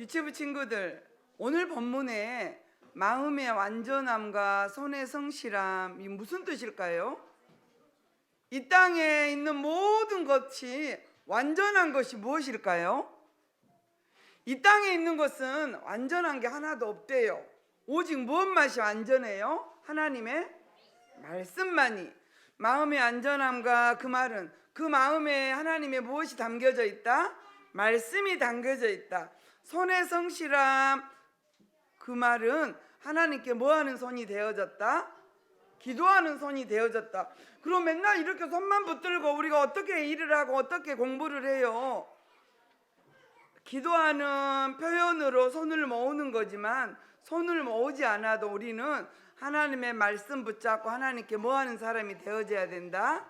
유치부 친구들, 오늘 본문에 마음의 완전함과 손의 성실함이 무슨 뜻일까요? 이 땅에 있는 모든 것이 완전한 것이 무엇일까요? 이 땅에 있는 것은 완전한 게 하나도 없대요. 오직 무엇만이 완전해요? 하나님의 말씀만이. 마음의 안전함과 그 말은 그 마음에 하나님의 무엇이 담겨져 있다? 말씀이 담겨져 있다. 손의 성실함, 그 말은 하나님께 뭐하는 손이 되어졌다? 기도하는 손이 되어졌다. 그럼 맨날 이렇게 손만 붙들고 우리가 어떻게 일을 하고 어떻게 공부를 해요? 기도하는 표현으로 손을 모으는 거지만 손을 모으지 않아도 우리는 하나님의 말씀 붙잡고 하나님께 뭐하는 사람이 되어져야 된다?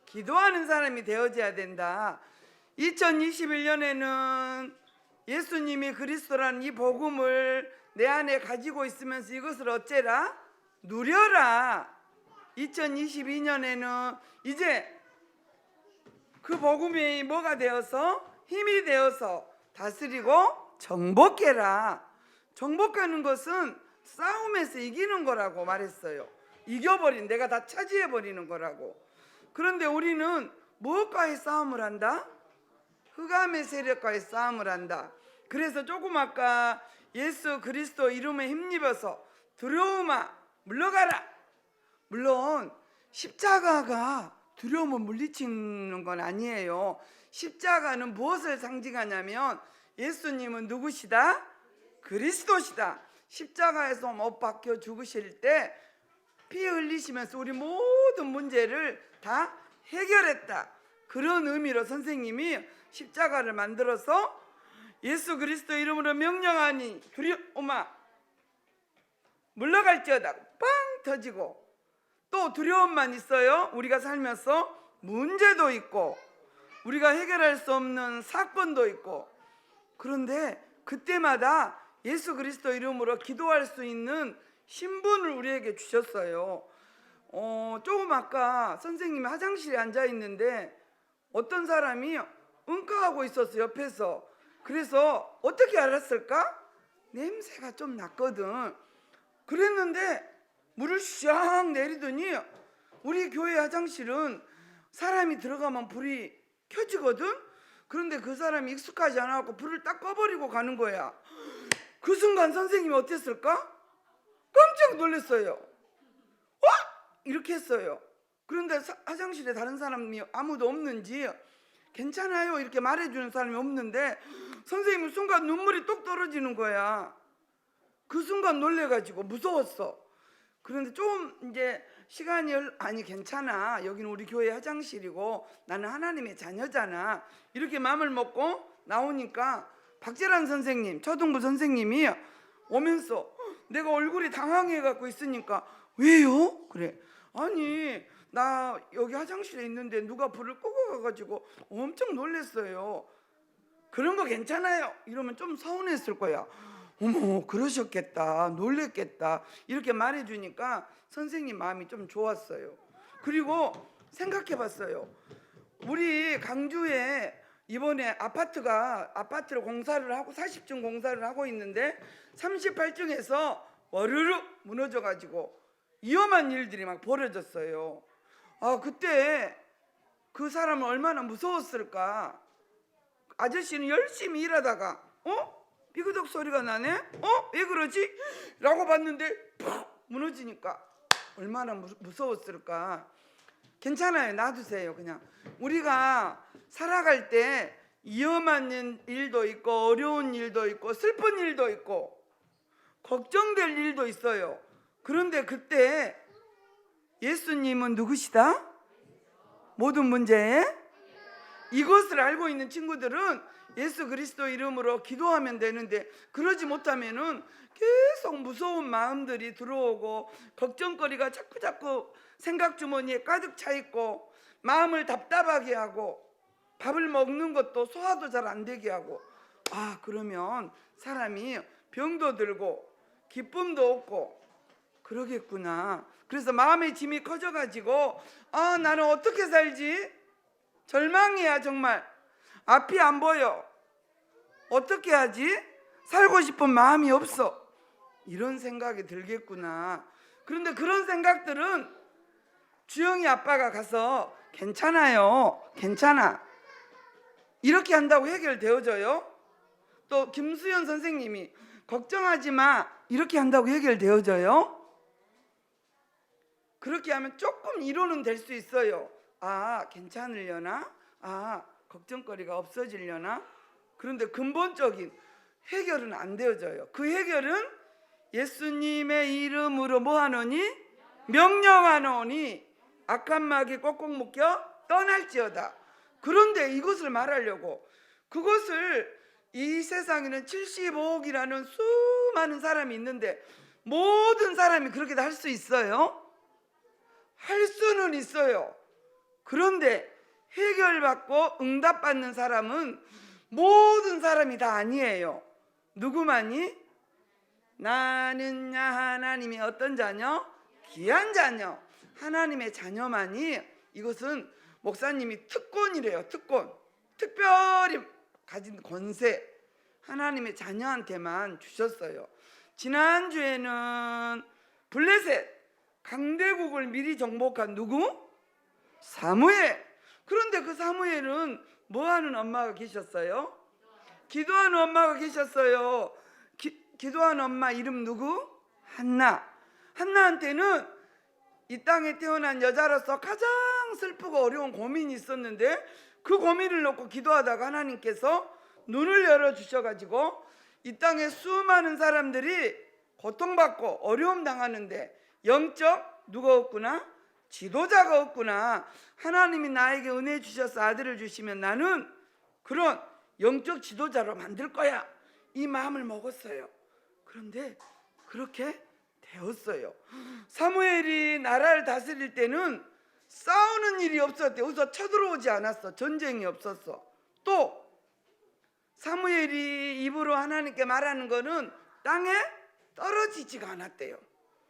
기도하는 사람이 되어져야 된다. 2021년에는 예수님이 그리스도라는 이 복음을 내 안에 가지고 있으면서 이것을 어째라? 누려라. 2022년에는 이제 그 복음이 뭐가 되어서? 힘이 되어서 다스리고 정복해라. 정복하는 것은 싸움에서 이기는 거라고 말했어요. 이겨버린, 내가 다 차지해버리는 거라고. 그런데 우리는 무엇과의 싸움을 한다? 흑암의 세력과의 싸움을 한다. 그래서 조금 아까 예수 그리스도 이름에 힘입어서 두려움아 물러가라. 물론 십자가가 두려움을 물리치는 건 아니에요. 십자가는 무엇을 상징하냐면 예수님은 누구시다? 그리스도시다. 십자가에서 못 박혀 죽으실 때 피 흘리시면서 우리 모든 문제를 다 해결했다. 그런 의미로 선생님이 십자가를 만들어서 예수 그리스도 이름으로 명령하니 두려움아 물러갈지어다 빵 터지고, 또 두려움만 있어요? 우리가 살면서 문제도 있고 우리가 해결할 수 없는 사건도 있고, 그런데 그때마다 예수 그리스도 이름으로 기도할 수 있는 신분을 우리에게 주셨어요. 조금 아까 선생님이 화장실에 앉아 있는데 어떤 사람이 응가하고 있었어 옆에서. 그래서 어떻게 알았을까? 냄새가 좀 났거든. 그랬는데 물을 샥 내리더니 우리 교회 화장실은 사람이 들어가면 불이 켜지거든. 그런데 그 사람이 익숙하지 않아갖고 불을 딱 꺼버리고 가는 거야. 그 순간 선생님이 어땠을까? 깜짝 놀랐어요. 와! 이렇게 했어요. 그런데 화장실에 다른 사람이 아무도 없는지 괜찮아요 이렇게 말해주는 사람이 없는데 선생님은 순간 눈물이 똑 떨어지는 거야. 그 순간 놀래가지고 무서웠어. 그런데 좀 이제 시간이 아니 괜찮아, 여기는 우리 교회 화장실이고 나는 하나님의 자녀잖아, 이렇게 마음을 먹고 나오니까 박재란 선생님, 초등부 선생님이 오면서 내가 얼굴이 당황해 갖고 있으니까 왜요? 그래. 아니 나 여기 화장실에 있는데 누가 불을 끄고 가가지고 엄청 놀랐어요. 그런 거 괜찮아요 이러면 좀 서운했을 거야. 어머 그러셨겠다, 놀랬겠다, 이렇게 말해주니까 선생님 마음이 좀 좋았어요. 그리고 생각해봤어요. 우리 강주에 이번에 아파트를 공사를 하고 40층 공사를 하고 있는데 38층에서 와르르 무너져가지고 위험한 일들이 막 벌어졌어요. 그때 그 사람은 얼마나 무서웠을까. 아저씨는 열심히 일하다가 삐그덕 소리가 나네? 왜 그러지? 라고 봤는데 팍 무너지니까 얼마나 무서웠을까. 괜찮아요, 놔두세요. 그냥 우리가 살아갈 때 위험한 일도 있고 어려운 일도 있고 슬픈 일도 있고 걱정될 일도 있어요. 그런데 그때 예수님은 누구시다? 모든 문제에 이것을 알고 있는 친구들은 예수 그리스도 이름으로 기도하면 되는데, 그러지 못하면은 계속 무서운 마음들이 들어오고 걱정거리가 자꾸 생각 주머니에 가득 차 있고 마음을 답답하게 하고 밥을 먹는 것도 소화도 잘 안 되게 하고, 그러면 사람이 병도 들고 기쁨도 없고 그러겠구나. 그래서 마음의 짐이 커져가지고 나는 어떻게 살지? 절망이야 정말. 앞이 안 보여. 어떻게 하지? 살고 싶은 마음이 없어. 이런 생각이 들겠구나. 그런데 그런 생각들은 주영이 아빠가 가서 괜찮아요, 괜찮아, 이렇게 한다고 해결되어져요? 또 김수연 선생님이 걱정하지 마, 이렇게 한다고 해결되어져요? 그렇게 하면 조금 이론은 될 수 있어요. 아, 괜찮으려나? 아, 걱정거리가 없어지려나? 그런데 근본적인 해결은 안 되어져요. 그 해결은 예수님의 이름으로 뭐 하노니? 명령하노니 악한 마귀 꼭꼭 묶여 떠날지어다. 그런데 이것을 말하려고, 그것을 이 세상에는 75억이라는 수많은 사람이 있는데 모든 사람이 그렇게 다 할 수 있어요? 할 수는 있어요. 그런데 해결받고 응답받는 사람은 모든 사람이 다 아니에요. 누구만이? 나는야 하나님의 어떤 자녀? 귀한 자녀. 하나님의 자녀만이, 이것은 목사님이 특권이래요. 특권. 특별히 가진 권세, 하나님의 자녀한테만 주셨어요. 지난주에는 블레셋 강대국을 미리 정복한 누구? 사무엘. 그런데 그 사무엘은 뭐하는 엄마가 계셨어요? 기도하는 엄마가 계셨어요. 기도하는 엄마 이름 누구? 한나. 한나한테는 이 땅에 태어난 여자로서 가장 슬프고 어려운 고민이 있었는데 그 고민을 놓고 기도하다가 하나님께서 눈을 열어주셔가지고 이 땅에 수많은 사람들이 고통받고 어려움 당하는데 영적 누가 없구나? 지도자가 없구나. 하나님이 나에게 은혜 주셔서 아들을 주시면 나는 그런 영적 지도자로 만들 거야, 이 마음을 먹었어요. 그런데 그렇게 되었어요. 사무엘이 나라를 다스릴 때는 싸우는 일이 없었대. 어디서 쳐들어오지 않았어. 전쟁이 없었어. 또 사무엘이 입으로 하나님께 말하는 거는 땅에 떨어지지가 않았대요.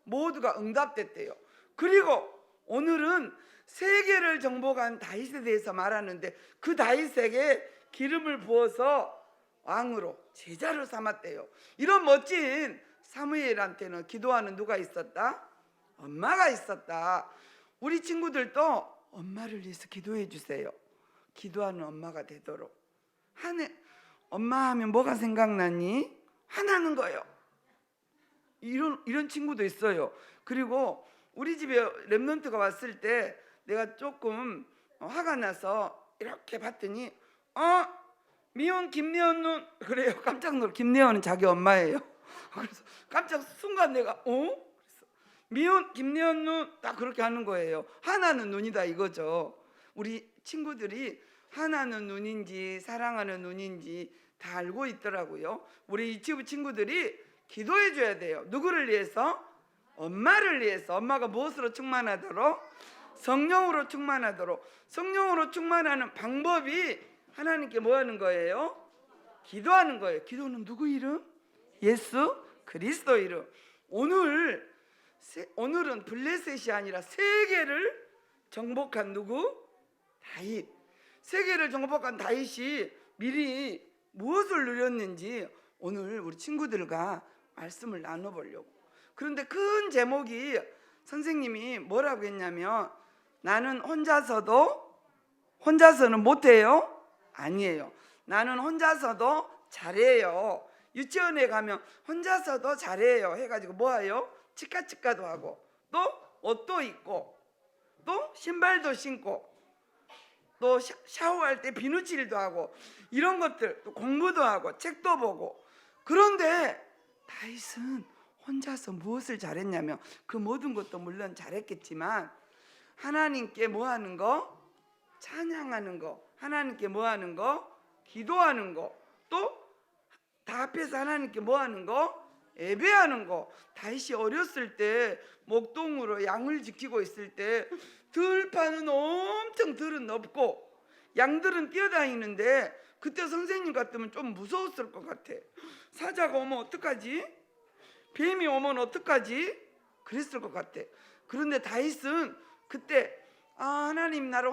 모두가 응답됐대요. 그리고 오늘은 세계를 정복한 다윗에 대해서 말하는데 그 다윗에게 기름을 부어서 왕으로 제자로 삼았대요. 이런 멋진 사무엘한테는 기도하는 누가 있었다? 엄마가 있었다. 우리 친구들도 엄마를 위해서 기도해 주세요. 기도하는 엄마가 되도록. 엄마 하면 뭐가 생각나니? 화나는 거예요. 이런 친구도 있어요. 그리고 우리 집에 랩런트가 왔을 때 내가 조금 화가 나서 이렇게 봤더니 미혼 김내연은 그래요. 깜짝 놀라. 김내연은 자기 엄마예요. 그래서 깜짝 순간 내가 그래서 미혼 김내연은 딱 그렇게 하는 거예요. 하나는 눈이다 이거죠. 우리 친구들이 하나는 눈인지 사랑하는 눈인지 다 알고 있더라고요. 우리 유치부 친구들이 기도해 줘야 돼요. 누구를 위해서? 엄마를 위해서. 엄마가 무엇으로 충만하도록? 성령으로 충만하도록. 성령으로 충만하는 방법이 하나님께 뭐 하는 거예요? 기도하는 거예요. 기도는 누구 이름? 예수 그리스도 이름. 오늘은 블레셋이 아니라 세계를 정복한 누구? 다윗. 세계를 정복한 다윗이 미리 무엇을 누렸는지 오늘 우리 친구들과 말씀을 나눠보려고. 그런데 큰 제목이 선생님이 뭐라고 했냐면 나는 혼자서는 못해요? 아니에요. 나는 혼자서도 잘해요. 유치원에 가면 혼자서도 잘해요 해가지고 뭐해요? 치카치카도 하고 또 옷도 입고 또 신발도 신고 또 샤워할 때 비누칠도 하고 이런 것들, 또 공부도 하고 책도 보고. 그런데 다윗은 혼자서 무엇을 잘했냐면 그 모든 것도 물론 잘했겠지만 하나님께 뭐 하는 거? 찬양하는 거. 하나님께 뭐 하는 거? 기도하는 거. 또 다 앞에서 하나님께 뭐 하는 거? 예배하는 거. 다윗이 어렸을 때 목동으로 양을 지키고 있을 때 들판은 엄청 들은 넓고 양들은 뛰어다니는데 그때 선생님 같으면 좀 무서웠을 것 같아. 사자가 오면 어떡하지? 뱀이 오면 어떡하지? 그랬을 것 같아. 그런데 다윗은 그때 하나님 나를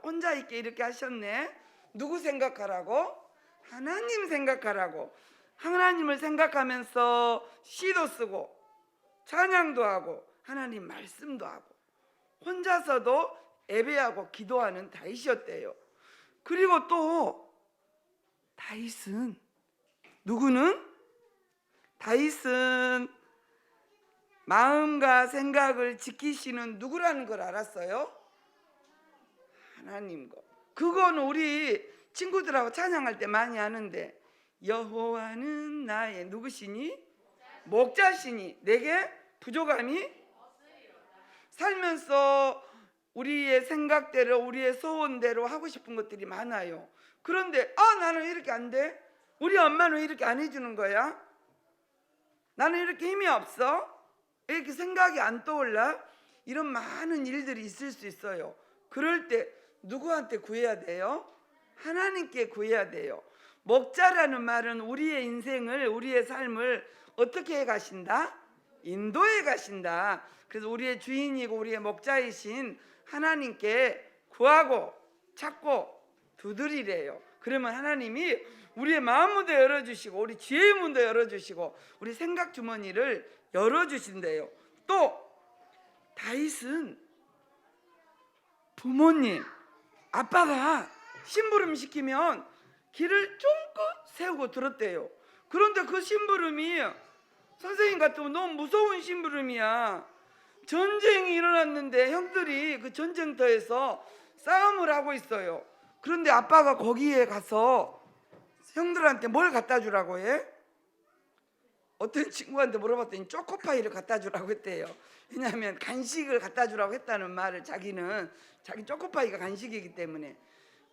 혼자 있게 이렇게 하셨네. 누구 생각하라고? 하나님 생각하라고. 하나님을 생각하면서 시도 쓰고 찬양도 하고 하나님 말씀도 하고 혼자서도 예배하고 기도하는 다윗이었대요. 그리고 또 다윗은 다윗은 마음과 생각을 지키시는 누구라는 걸 알았어요? 하나님 거. 그건 우리 친구들하고 찬양할 때 많이 하는데, 여호와는 나의 누구시니? 목자시니 내게 부족함이 살면서 우리의 생각대로 우리의 소원대로 하고 싶은 것들이 많아요. 그런데 나는 이렇게 안 돼? 우리 엄마는 이렇게 안 해주는 거야? 나는 이렇게 힘이 없어? 이렇게 생각이 안 떠올라? 이런 많은 일들이 있을 수 있어요. 그럴 때 누구한테 구해야 돼요? 하나님께 구해야 돼요. 목자라는 말은 우리의 인생을, 우리의 삶을 어떻게 해 가신다? 인도해 가신다. 그래서 우리의 주인이고 우리의 목자이신 하나님께 구하고 찾고 두드리래요. 그러면 하나님이 우리의 마음 문도 열어주시고 우리 지혜의 문도 열어주시고 우리 생각 주머니를 열어주신대요. 또 다윗은 부모님, 아빠가 심부름 시키면 길을 쫑긋 세우고 들었대요. 그런데 그 심부름이 선생님 같으면 너무 무서운 심부름이야. 전쟁이 일어났는데 형들이 그 전쟁터에서 싸움을 하고 있어요. 그런데 아빠가 거기에 가서 형들한테 뭘 갖다 주라고 해? 어떤 친구한테 물어봤더니 초코파이를 갖다 주라고 했대요. 왜냐하면 간식을 갖다 주라고 했다는 말을 자기는 자기 초코파이가 간식이기 때문에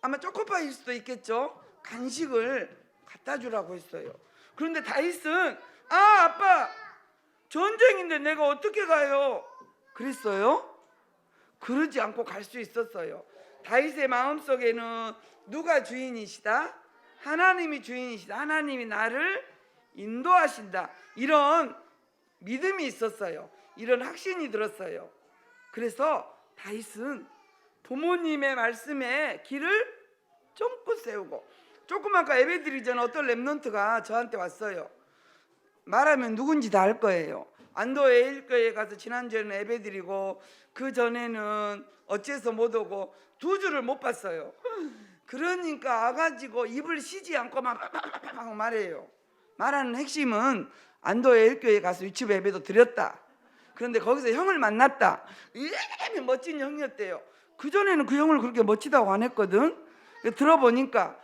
아마 초코파이일 수도 있겠죠. 간식을 갖다 주라고 했어요. 그런데 다윗은 아빠 전쟁인데 내가 어떻게 가요? 그랬어요? 그러지 않고 갈 수 있었어요. 다윗의 마음속에는 누가 주인이시다? 하나님이 주인이시다. 하나님이 나를 인도하신다. 이런 믿음이 있었어요. 이런 확신이 들었어요. 그래서 다윗은 부모님의 말씀에 길을 쫑긋 세우고, 조금 아까 예배 드리기 전에 어떤 랩런트가 저한테 왔어요. 말하면 누군지 다 알 거예요. 안도 예일교회 가서 지난주에는 예배 드리고 그 전에는 어째서 못 오고 2주를 못 봤어요. 그러니까 와가지고 입을 쉬지 않고 막 말해요. 말하는 핵심은 안도 예일교회 가서 유치부 예배도 드렸다. 그런데 거기서 형을 만났다. 이렇게 멋진 형이었대요. 그전에는 그 형을 그렇게 멋지다고 안 했거든. 들어보니까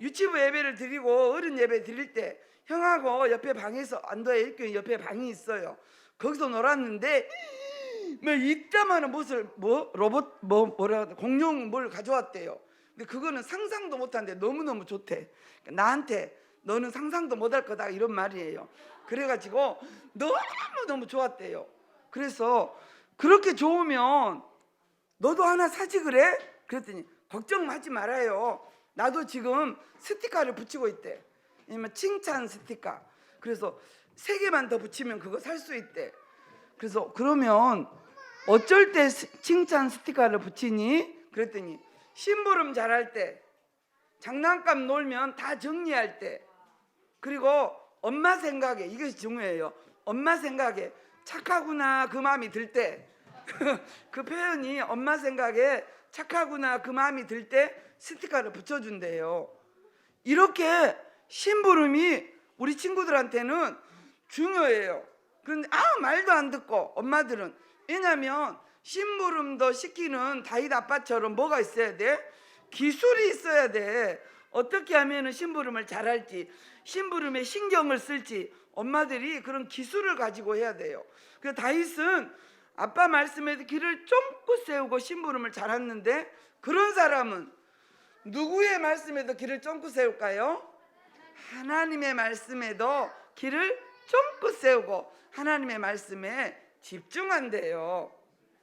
유치부 예배를 드리고 어른 예배 드릴 때 형하고 옆에 방에서 안도의 일교회 옆에 방이 있어요. 거기서 놀았는데 뭐 이따만한 무엇을 로봇 공룡 뭘 가져왔대요. 근데 그거는 상상도 못한데 너무너무 좋대. 나한테 너는 상상도 못할 거다 이런 말이에요. 그래가지고 너무너무 좋았대요. 그래서 그렇게 좋으면 너도 하나 사지 그래? 그랬더니 걱정하지 말아요. 나도 지금 스티커를 붙이고 있대. 아니면 칭찬 스티커. 그래서 3개만 더 붙이면 그거 살 수 있대. 그래서 그러면 어쩔 때 칭찬 스티커를 붙이니? 그랬더니 심부름 잘할 때, 장난감 놀면 다 정리할 때, 그리고 엄마 생각에, 이것이 중요해요. 엄마 생각에 착하구나 그 마음이 들 때 그 표현이 엄마 생각에 착하구나 그 마음이 들 때 스티커를 붙여준대요. 이렇게 심부름이 우리 친구들한테는 중요해요. 그런데 말도 안 듣고 엄마들은, 왜냐하면 심부름도 시키는 다윗 아빠처럼 뭐가 있어야 돼? 기술이 있어야 돼. 어떻게 하면 심부름을 잘할지, 심부름에 신경을 쓸지 엄마들이 그런 기술을 가지고 해야 돼요. 그래서 다윗은 아빠 말씀에도 길을 쫑긋 세우고 심부름을 잘했는데, 그런 사람은 누구의 말씀에도 길을 쫑긋 세울까요? 하나님의 말씀에도 길을 쫑긋 세우고 하나님의 말씀에 집중한대요.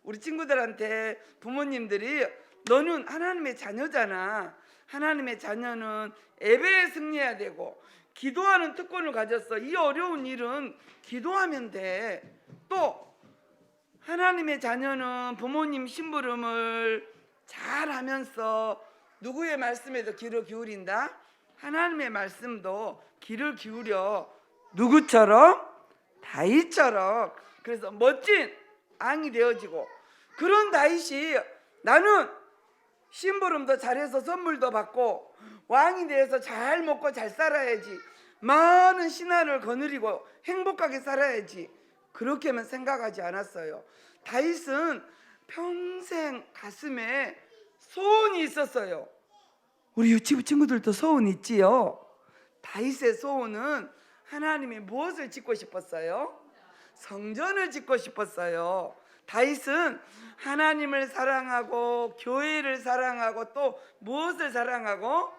우리 친구들한테 부모님들이 너는 하나님의 자녀잖아. 하나님의 자녀는 예배에 승리해야 되고 기도하는 특권을 가졌어. 이 어려운 일은 기도하면 돼. 또 하나님의 자녀는 부모님 심부름을 잘 하면서 누구의 말씀에도 귀를 기울인다? 하나님의 말씀도 귀를 기울여 누구처럼? 다윗처럼. 그래서 멋진 왕이 되어지고, 그런 다윗이 나는 심부름도 잘해서 선물도 받고 왕이 되어서 잘 먹고 잘 살아야지, 많은 신하를 거느리고 행복하게 살아야지, 그렇게만 생각하지 않았어요. 다윗은 평생 가슴에 소원이 있었어요. 우리 유치부 친구들도 소원 있지요? 다윗의 소원은 하나님이 무엇을 짓고 싶었어요? 성전을 짓고 싶었어요. 다윗은 하나님을 사랑하고 교회를 사랑하고 또 무엇을 사랑하고?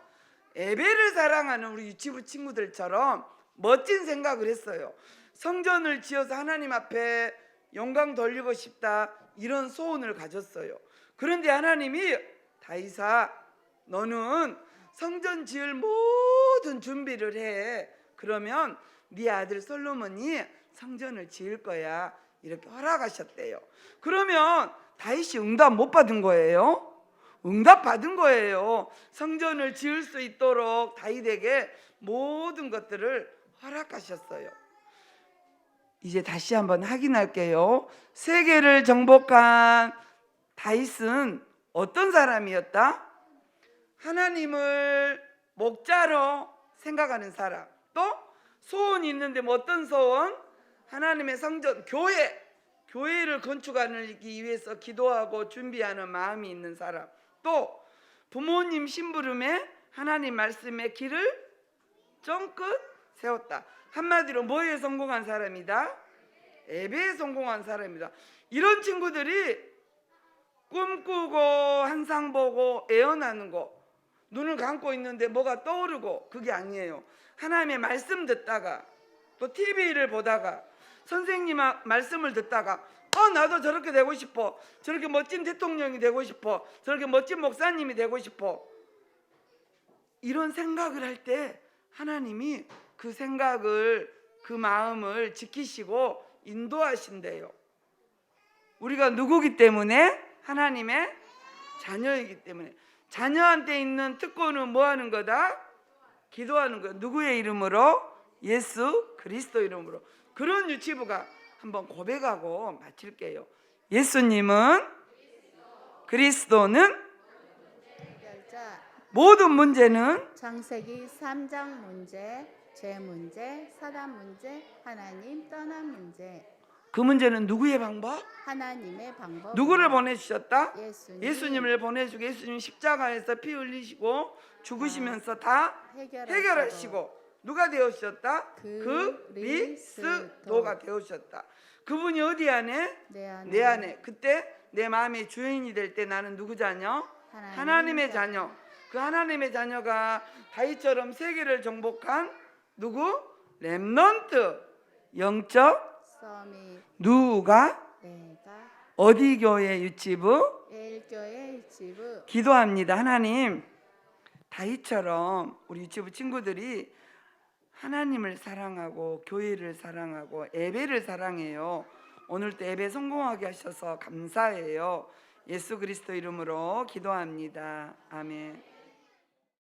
예배를 사랑하는 우리 유치부 친구들처럼 멋진 생각을 했어요. 성전을 지어서 하나님 앞에 영광 돌리고 싶다, 이런 소원을 가졌어요. 그런데 하나님이 다윗아, 너는 성전 지을 모든 준비를 해. 그러면 네 아들 솔로몬이 성전을 지을 거야, 이렇게 허락하셨대요. 그러면 다윗이 응답 못 받은 거예요? 응답 받은 거예요. 성전을 지을 수 있도록 다윗에게 모든 것들을 허락하셨어요. 이제 다시 한번 확인할게요. 세계를 정복한 다윗은 어떤 사람이었다? 하나님을 목자로 생각하는 사람. 또 소원이 있는데 뭐 어떤 소원? 하나님의 성전, 교회를 건축하기 위해서 기도하고 준비하는 마음이 있는 사람. 또 부모님 심부름에 하나님 말씀의 길을 쫑긋 세웠다. 한마디로 뭐에 성공한 사람이다? 예배에 성공한 사람이다. 이런 친구들이 꿈꾸고 환상 보고 애원하는 거, 눈을 감고 있는데 뭐가 떠오르고, 그게 아니에요. 하나님의 말씀 듣다가, 또 TV를 보다가, 선생님 말씀을 듣다가 나도 저렇게 되고 싶어, 저렇게 멋진 대통령이 되고 싶어, 저렇게 멋진 목사님이 되고 싶어, 이런 생각을 할 때 하나님이 그 생각을, 그 마음을 지키시고 인도하신대요. 우리가 누구기 때문에? 하나님의 자녀이기 때문에. 자녀한테 있는 특권은 뭐 하는 거다? 기도하는 거. 누구의 이름으로? 예수 그리스도 이름으로. 그런 유치부가 한번 고백하고 마칠게요. 예수님은, 그리스도는, 모든 문제는 창세기 3장 문제, 죄 문제, 사단 문제, 하나님 떠난 문제. 그 문제는 누구의 방법? 하나님의 방법. 누구를 보내주셨다? 예수님을 보내주고, 예수님 십자가에서 피 흘리시고 죽으시면서 다 해결하시고 누가 되어주셨다? 그리스도가 되어주셨다. 그분이 어디 안에? 내 안에. 그때 내 마음의 주인이 될 때 나는 누구 자녀? 하나님의 자녀. 그 하나님의 자녀가 다윗처럼 세계를 정복한 누구? 렘넌트, 영적 서밋. 누가? 내가 어디 교회 유치부? 일교회 유치부. 기도합니다. 하나님, 다윗처럼 우리 유치부 친구들이 하나님을 사랑하고 교회를 사랑하고 예배를 사랑해요. 오늘도 예배 성공하게 하셔서 감사해요. 예수 그리스도 이름으로 기도합니다. 아멘.